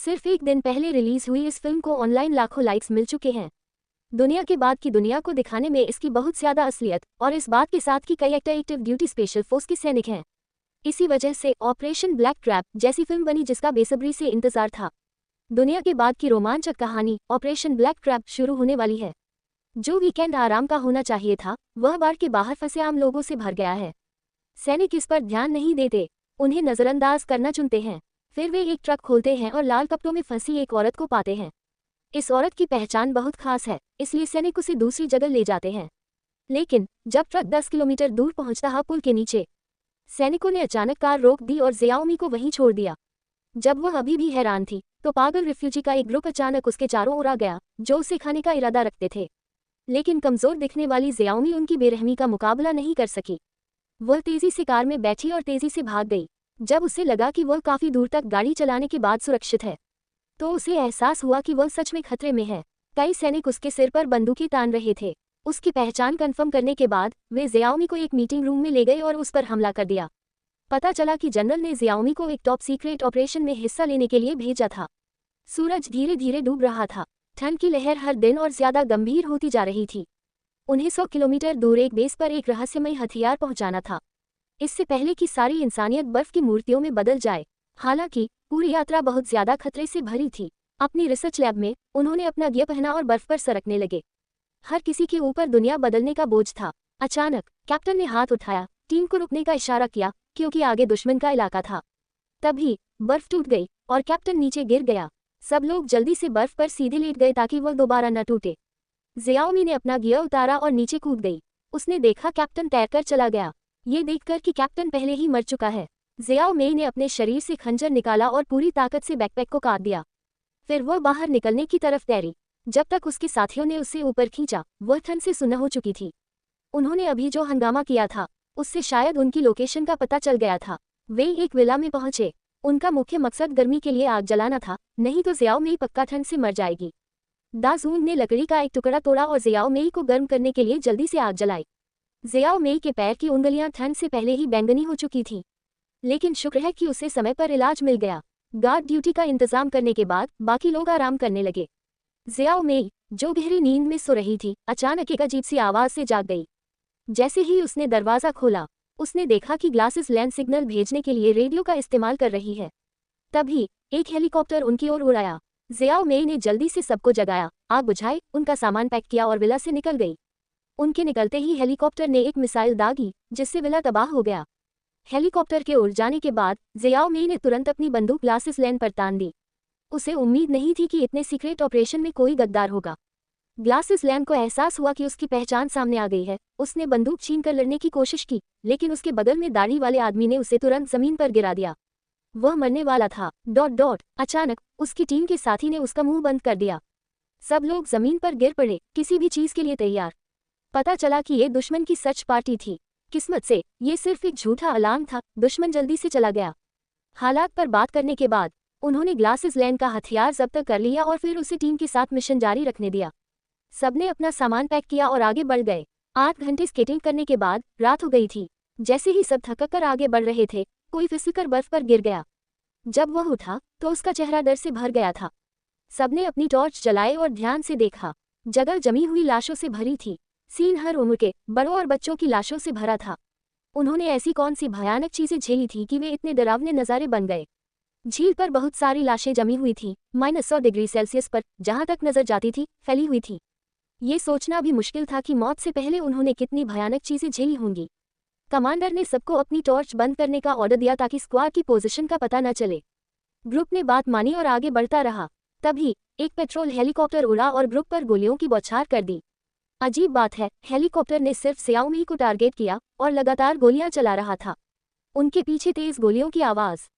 सिर्फ एक दिन पहले रिलीज हुई इस फिल्म को ऑनलाइन लाखों लाइक्स मिल चुके हैं। दुनिया के बाद की दुनिया को दिखाने में इसकी बहुत ज्यादा असलियत और इस बात के साथ कि कई actor active duty special force के सैनिक हैं। इसी वजह से ऑपरेशन ब्लैक ट्रैप जैसी फिल्म बनी जिसका बेसब्री से इंतजार था। दुनिया के बाद की रोमांचक कहानी ऑपरेशन ब्लैक ट्रैप शुरू होने वाली है। जो वीकेंड आराम का होना चाहिए था वह बाढ़ के बाहर फंसे आम लोगों से भर गया है। सैनिक इस पर ध्यान नहीं देते, उन्हें नजरअंदाज करना चुनते हैं। फिर वे एक ट्रक खोलते हैं और लाल कपड़ों में फंसी एक औरत को पाते हैं। इस औरत की पहचान बहुत खास है, इसलिए सैनिक उसे दूसरी जगह ले जाते हैं। लेकिन जब ट्रक 10 किलोमीटर दूर पहुंचता है पुल के नीचे, सैनिकों ने अचानक कार रोक दी और जियाओमी को वहीं छोड़ दिया। जब वह अभी भी हैरान थी तो पागल रिफ्यूजी का एक ग्रुप अचानक उसके चारों ओर आ गया जो उसे खाने का इरादा रखते थे। लेकिन कमजोर दिखने वाली जियाओमी उनकी बेरहमी का मुकाबला नहीं कर सकी। वह तेजी से कार में बैठी और तेजी से भाग गई। जब उसे लगा कि वह काफी दूर तक गाड़ी चलाने के बाद सुरक्षित है तो उसे एहसास हुआ कि वह सच में खतरे में है। कई सैनिक उसके सिर पर बंदूकें तान रहे थे। उसकी पहचान कंफर्म करने के बाद वे जियाओमी को एक मीटिंग रूम में ले गए और उस पर हमला कर दिया। पता चला कि जनरल ने जियाओमी को एक टॉप सीक्रेट ऑपरेशन में हिस्सा लेने के लिए भेजा था। सूरज धीरे धीरे डूब रहा था। ठंड की लहर हर दिन और ज्यादा गंभीर होती जा रही थी। उन्हें 100 किलोमीटर दूर एक बेस पर एक रहस्यमय हथियार पहुंचाना था, इससे पहले कि सारी इंसानियत बर्फ की मूर्तियों में बदल जाए। हालांकि पूरी यात्रा बहुत ज्यादा खतरे से भरी थी। अपनी रिसर्च लैब में उन्होंने अपना गियर पहना और बर्फ पर सरकने लगे। हर किसी के ऊपर दुनिया बदलने का बोझ था। अचानक कैप्टन ने हाथ उठाया, टीम को रुकने का इशारा किया क्योंकि आगे दुश्मन का इलाका था। तभी बर्फ टूट गई और कैप्टन नीचे गिर गया। सब लोग जल्दी से बर्फ पर सीधे लेट गए ताकि वह दोबारा न टूटे। जियाओमी ने अपना गियर उतारा और नीचे कूद गई। उसने देखा कैप्टन तैरकर चला गया। ये देखकर कि कैप्टन पहले ही मर चुका है, जियाओमी ने अपने शरीर से खंजर निकाला और पूरी ताकत से बैकपैक को काट दिया। फिर वह बाहर निकलने की तरफ तैरी। जब तक उसके साथियों ने उसे ऊपर खींचा वह ठंड से सुन्न हो चुकी थी। उन्होंने अभी जो हंगामा किया था उससे शायद उनकी लोकेशन का पता चल गया था। वे एक विला में पहुंचे। उनका मुख्य मकसद गर्मी के लिए आग जलाना था, नहीं तो जियाओमी पक्का ठंड से मर जाएगी। दाजून ने लकड़ी का एक टुकड़ा तोड़ा और जियाओमी को गर्म करने के लिए जल्दी से आग जलाई। जियाओमी के पैर की उंगलियां ठंड से पहले ही बैंगनी हो चुकी थीं, लेकिन शुक्र है कि उसे समय पर इलाज मिल गया। गार्ड ड्यूटी का इंतजाम करने के बाद बाकी लोग आराम करने लगे। जियाओमी, जो गहरी नींद में सो रही थी, अचानक एक अजीब सी आवाज से जाग गई। जैसे ही उसने दरवाजा खोला उसने देखा कि ग्लासेस लैंड सिग्नल भेजने के लिए रेडियो का इस्तेमाल कर रही है। तभी एक हेलीकॉप्टर उनकी ओर उड़ाया। जियाओमी ने जल्दी से सबको जगाया, आग बुझाई, उनका सामान पैक किया और विला से निकल गई। उनके निकलते ही हेलीकॉप्टर ने एक मिसाइल दागी जिससे विला तबाह हो गया। हेलीकॉप्टर के उड़ जाने के बाद जियाओमी ने तुरंत अपनी बंदूक ग्लासेस लैंड पर तान दी। उसे उम्मीद नहीं थी कि इतने सीक्रेट ऑपरेशन में कोई गद्दार होगा। ग्लासेस लैंड को एहसास हुआ कि उसकी पहचान सामने आ गई है। उसने बंदूक छीनकर लड़ने की कोशिश की, लेकिन उसके बगल में दाढ़ी वाले आदमी ने उसे तुरंत जमीन पर गिरा दिया। वह मरने वाला था। ... अचानक उसकी टीम के साथी ने उसका मुंह बंद कर दिया। सब लोग जमीन पर गिर पड़े, किसी भी चीज के लिए तैयार। पता चला कि ये दुश्मन की सर्च पार्टी थी। किस्मत से ये सिर्फ एक झूठा अलार्म था। दुश्मन जल्दी से चला गया। हालात पर बात करने के बाद उन्होंने ग्लासेस लैंड का हथियार जब्त कर लिया और फिर उसे टीम के साथ मिशन जारी रखने दिया। सबने अपना सामान पैक किया और आगे बढ़ गए। 8 घंटे स्केटिंग करने के बाद रात हो गई थी। जैसे ही सब थक कर आगे बढ़ रहे थे, कोई फिसलकर बर्फ पर गिर गया। जब वह उठा तो उसका चेहरा डर से भर गया था। सबने अपनी टॉर्च जलाए और ध्यान से देखा। जगह जमी हुई लाशों से भरी थी। सीन हर उम्र के बड़ों और बच्चों की लाशों से भरा था। उन्होंने ऐसी कौन सी भयानक चीजें झेली थी कि वे इतने डरावने नज़ारे बन गए। झील पर बहुत सारी लाशें जमी हुई थीं, -100 डिग्री सेल्सियस पर, जहां तक नजर जाती थी फैली हुई थी। ये सोचना भी मुश्किल था कि मौत से पहले उन्होंने कितनी भयानक चीजें झेली होंगी। कमांडर ने सबको अपनी टॉर्च बंद करने का ऑर्डर दिया ताकि स्क्वाड की पोजीशन का पता न चले। ग्रुप ने बात मानी और आगे बढ़ता रहा। तभी एक पेट्रोल हेलीकॉप्टर उड़ा और ग्रुप पर गोलियों की बौछार कर दी। अजीब बात है, हेलीकॉप्टर ने सिर्फ जियाओमी को टारगेट किया और लगातार गोलियां चला रहा था। उनके पीछे तेज गोलियों की आवाज। ...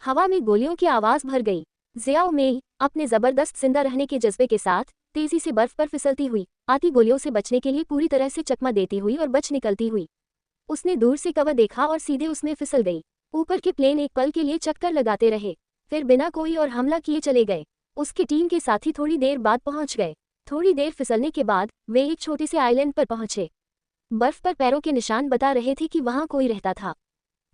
हवा में गोलियों की आवाज भर गई। जियाओमी अपने जबरदस्त जिंदा रहने के जज्बे के साथ तेजी से बर्फ पर फिसलती हुई आती गोलियों से बचने के लिए पूरी तरह से चकमा देती हुई और बच निकलती हुई उसने दूर से कवर देखा और सीधे उसमें फिसल गई। ऊपर के प्लेन एक पल के लिए चक्कर लगाते रहे, फिर बिना कोई और हमला किए चले गए। उसकी टीम के साथी थोड़ी देर बाद पहुंच गए। थोड़ी देर फिसलने के बाद वे एक छोटे से आइलैंड पर पहुंचे। बर्फ पर पैरों के निशान बता रहे थे कि वहां कोई रहता था।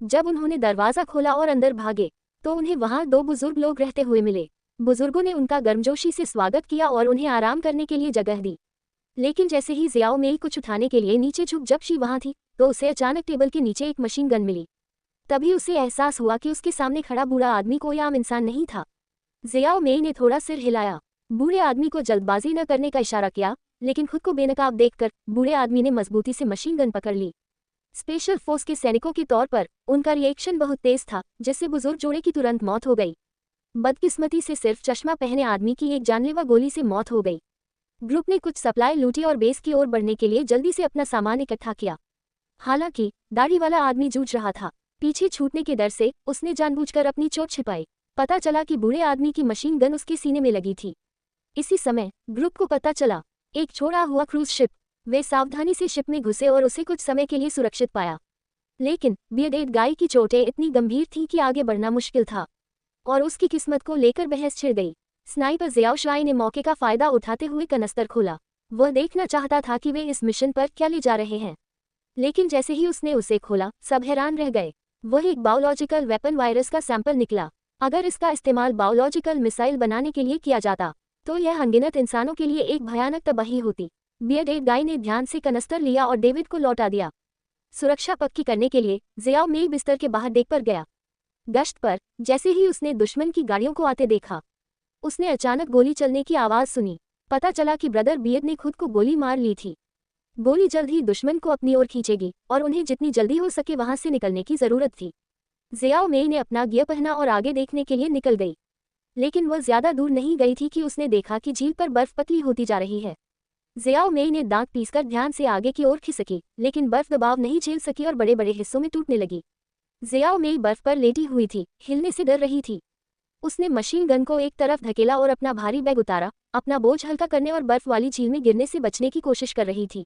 जब उन्होंने दरवाजा खोला और अंदर भागे तो उन्हें वहां 2 बुजुर्ग लोग रहते हुए मिले। बुजुर्गों ने उनका गर्मजोशी से स्वागत किया और उन्हें आराम करने के लिए जगह दी। लेकिन जैसे ही जियाओ मेई कुछ उठाने के लिए नीचे झुक जब शी वहां थी, तो उसे अचानक टेबल के नीचे एक मशीन गन मिली। तभी उसे एहसास हुआ कि उसके सामने खड़ा बूढ़ा आदमी कोई आम इंसान नहीं था। जियाओ मेई ने थोड़ा सिर हिलाया। बूढ़े आदमी को जल्दबाजी न करने का इशारा किया, लेकिन खुद को बेनकाब देखकर बूढ़े आदमी ने मजबूती से मशीन गन पकड़ ली। स्पेशल फोर्स के सैनिकों के तौर पर उनका रिएक्शन बहुत तेज था, जिससे बुजुर्ग जोड़े की तुरंत मौत हो गई। बदकिस्मती से सिर्फ चश्मा पहने आदमी की एक जानलेवा गोली से मौत हो गई। ग्रुप ने कुछ सप्लाई लूटी और बेस की ओर बढ़ने के लिए जल्दी से अपना सामान इकट्ठा किया। हालांकि दाढ़ी वाला आदमी जूझ रहा था। पीछे छूटने के डर से उसने जानबूझकर अपनी चोट छिपाई। पता चला कि बूढ़े आदमी की मशीन गन उसके सीने में लगी थी। इसी समय ग्रुप को पता चला एक छोड़ा हुआ क्रूज शिप। वे सावधानी से शिप में घुसे और उसे कुछ समय के लिए सुरक्षित पाया। लेकिन बियर्डेड गाय की चोटें इतनी गंभीर थीं कि आगे बढ़ना मुश्किल था और उसकी किस्मत को लेकर बहस छिड़ गई। स्नाइपर जियाओ शुआई ने मौके का फायदा उठाते हुए कनस्तर खोला। वह देखना चाहता था कि वे इस मिशन पर क्या ले जा रहे हैं। लेकिन जैसे ही उसने उसे खोला, सब हैरान रह गए। वह एक बायोलॉजिकल वेपन वायरस का सैंपल निकला। अगर इसका इस्तेमाल बायोलॉजिकल मिसाइल बनाने के लिए किया जाता तो यह अनगिनत इंसानों के लिए एक भयानक तबाही होती। बियर्डेड गाय ने ध्यान से कनस्तर लिया और डेविड को लौटा दिया। सुरक्षा पक्की करने के लिए जियाओ मेई बिस्तर के बाहर देख पर गया। गश्त पर जैसे ही उसने दुश्मन की गाड़ियों को आते देखा, उसने अचानक गोली चलने की आवाज सुनी। पता चला कि ब्रदर बियर्ड ने खुद को गोली मार ली थी। गोली जल्द ही दुश्मन को अपनी ओर खींचेगी और उन्हें जितनी जल्दी हो सके वहां से निकलने की जरूरत थी। जियाओ मेई ने अपना गियर पहना और आगे देखने के लिए निकल गई। लेकिन वह ज्यादा दूर नहीं गई थी कि उसने देखा कि झील पर बर्फ पतली होती जा रही है। जियाओ मेई ने दांत पीसकर ध्यान से आगे की ओर खिसकी, लेकिन बर्फ दबाव नहीं झेल सकी और बड़े बड़े हिस्सों में टूटने लगी। जियाओ मेई बर्फ पर लेटी हुई थी, हिलने से डर रही थी। उसने मशीन गन को एक तरफ धकेला और अपना भारी बैग उतारा, अपना बोझ हल्का करने और बर्फ वाली झील में गिरने से बचने की कोशिश कर रही थी।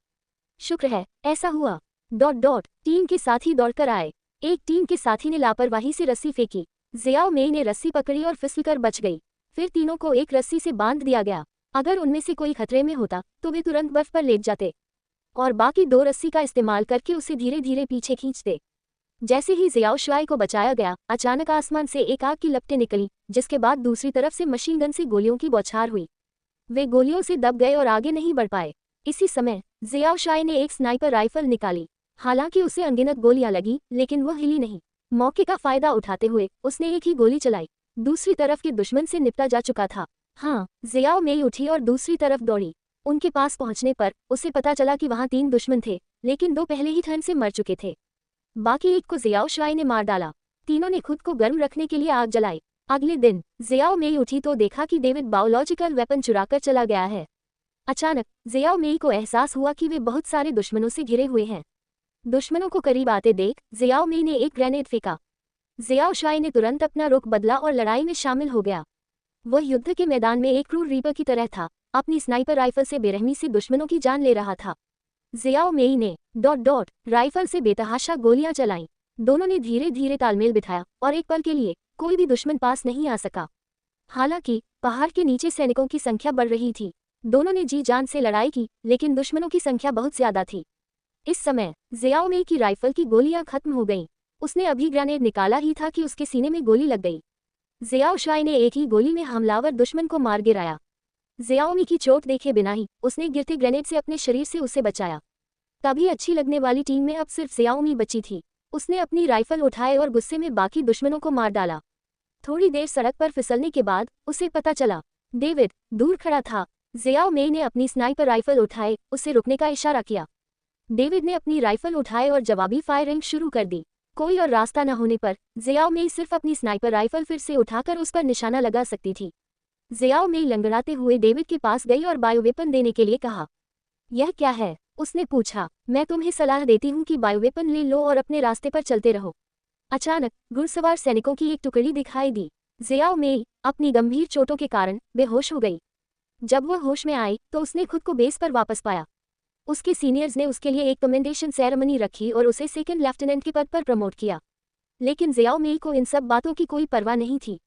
शुक्र है ऐसा हुआ। टीम के साथी दौड़कर आए। एक टीम के साथी ने लापरवाही से रस्सी फेंकी। जियाओ मेई ने रस्सी पकड़ी और फिसलकर बच गई। फिर तीनों को एक रस्सी से बांध दिया गया। अगर उनमें से कोई खतरे में होता तो वे तुरंत बर्फ पर लेट जाते और बाकी 2 रस्सी का इस्तेमाल करके उसे धीरे धीरे पीछे खींचते। जैसे ही जियाओ शुआई को बचाया गया, अचानक आसमान से एक आग की लपटें निकली, जिसके बाद दूसरी तरफ से मशीन गन से गोलियों की बौछार हुई। वे गोलियों से दब गए और आगे नहीं बढ़ पाए। इसी समय जियाओ शुआई ने एक स्नाइपर राइफल निकाली। हालांकि उसे अनगिनत गोलियां लगी, लेकिन वह हिली नहीं। मौके का फायदा उठाते हुए उसने एक ही गोली चलाई। दूसरी तरफ के दुश्मन से निपटा जा चुका था। हाँ, जियाओ मेई उठी और दूसरी तरफ दौड़ी। उनके पास पहुंचने पर उसे पता चला कि वहां 3 दुश्मन थे, लेकिन 2 पहले ही ठंड से मर चुके थे। बाकी एक को जियाओ शुआई ने मार डाला। तीनों ने खुद को गर्म रखने के लिए आग जलाई। अगले दिन जियाओ मेई उठी तो देखा कि डेविड बायोलॉजिकल वेपन चुराकर चला गया है। अचानक जियाओ मेई को एहसास हुआ कि वे बहुत सारे दुश्मनों से घिरे हुए हैं। दुश्मनों को करीब आते देख जियाओ मेई ने एक ग्रेनेड फेंका। जियाओ शुआई ने तुरंत अपना रुख बदला और लड़ाई में शामिल हो गया। वह युद्ध के मैदान में एक क्रूर रीपर की तरह था, अपनी स्नाइपर राइफल से बेरहमी से दुश्मनों की जान ले रहा था। जियाओ मेई ने राइफल से बेतहाशा गोलियां चलाईं। दोनों ने धीरे धीरे तालमेल बिठाया और एक पल के लिए कोई भी दुश्मन पास नहीं आ सका। हालांकि पहाड़ के नीचे सैनिकों की संख्या बढ़ रही थी। दोनों ने जी जान से लड़ाई की, लेकिन दुश्मनों की संख्या बहुत ज्यादा थी। इस समय जियाओ मेई की राइफल की गोलियां खत्म हो गईं। उसने अभी ग्रेनेड निकाला ही था कि उसके सीने में गोली लग गई। जियाओ शुआई ने एक ही गोली में हमलावर दुश्मन को मार गिराया। जियाओ मेई की चोट देखे बिना ही उसने गिरते ग्रेनेड से अपने शरीर से उसे बचाया। तभी अच्छी लगने वाली टीम में अब सिर्फ जियाओ मेई बची थी। उसने अपनी राइफल उठाए और गुस्से में बाकी दुश्मनों को मार डाला। थोड़ी देर सड़क पर फिसलने के बाद उसे पता चला डेविड दूर खड़ा था। जियाओ मेई ने अपनी स्नाइपर राइफल उठाए, उसे रुकने का इशारा किया। डेविड ने अपनी राइफल उठाए और जवाबी फायरिंग शुरू कर दी। कोई और रास्ता न होने पर जियाओ मेई सिर्फ अपनी स्नाइपर राइफल फिर से उठाकर उस पर निशाना लगा सकती थी। जियाओ मेई लंगड़ाते हुए डेविड के पास गई और बायोवेपन देने के लिए कहा। यह क्या है? उसने पूछा। मैं तुम्हें सलाह देती हूँ कि बायोवेपन ले लो और अपने रास्ते पर चलते रहो। अचानक घुड़सवार सैनिकों की एक टुकड़ी दिखाई दी। जियाओ मेई अपनी गंभीर चोटों के कारण बेहोश हो गई। जब वह होश में आई तो उसने खुद को बेस पर वापस पाया। उसके सीनियर्स ने उसके लिए एक कमेंडेशन सेरेमनी रखी और उसे सेकंड लेफ्टिनेंट के पद पर प्रमोट किया। लेकिन जियाओ मेई को इन सब बातों की कोई परवाह नहीं थी।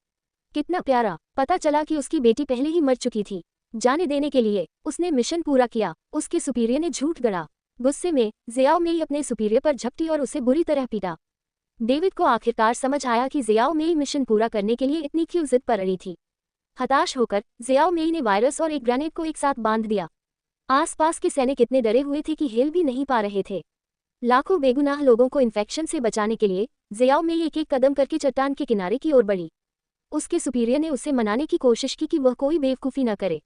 कितना प्यारा! पता चला कि उसकी बेटी पहले ही मर चुकी थी। जाने देने के लिए उसने मिशन पूरा किया। उसके सुपीरियर ने झूठ गढ़ा। गुस्से में जियाओ मेई अपने सुपीरियर पर झपटी और उसे बुरी तरह पीटा। डेविड को आखिरकार समझ आया कि जियाओ मेई मिशन पूरा करने के लिए इतनी क्यों जिद पर अड़ी थी। हताश होकर जियाओ मेई ने वायरस और एक ग्रेनेड को एक साथ बांध दिया। आसपास के सैनिक इतने डरे हुए थे कि हिल भी नहीं पा रहे थे। लाखों बेगुनाह लोगों को इन्फेक्शन से बचाने के लिए जियाओ मेई एक एक कदम करके चट्टान के किनारे की ओर बढ़ी। उसके सुपीरियर ने उसे मनाने की कोशिश की कि वह कोई बेवकूफ़ी न करे।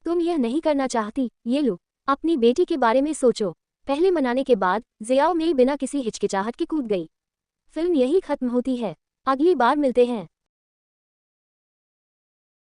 तुम यह नहीं करना चाहती, ये लो, अपनी बेटी के बारे में सोचो। पहले मनाने के बाद जियाओ मेई बिना किसी हिचकिचाहट के कूद गई। फिल्म यही खत्म होती है। अगली बार मिलते हैं।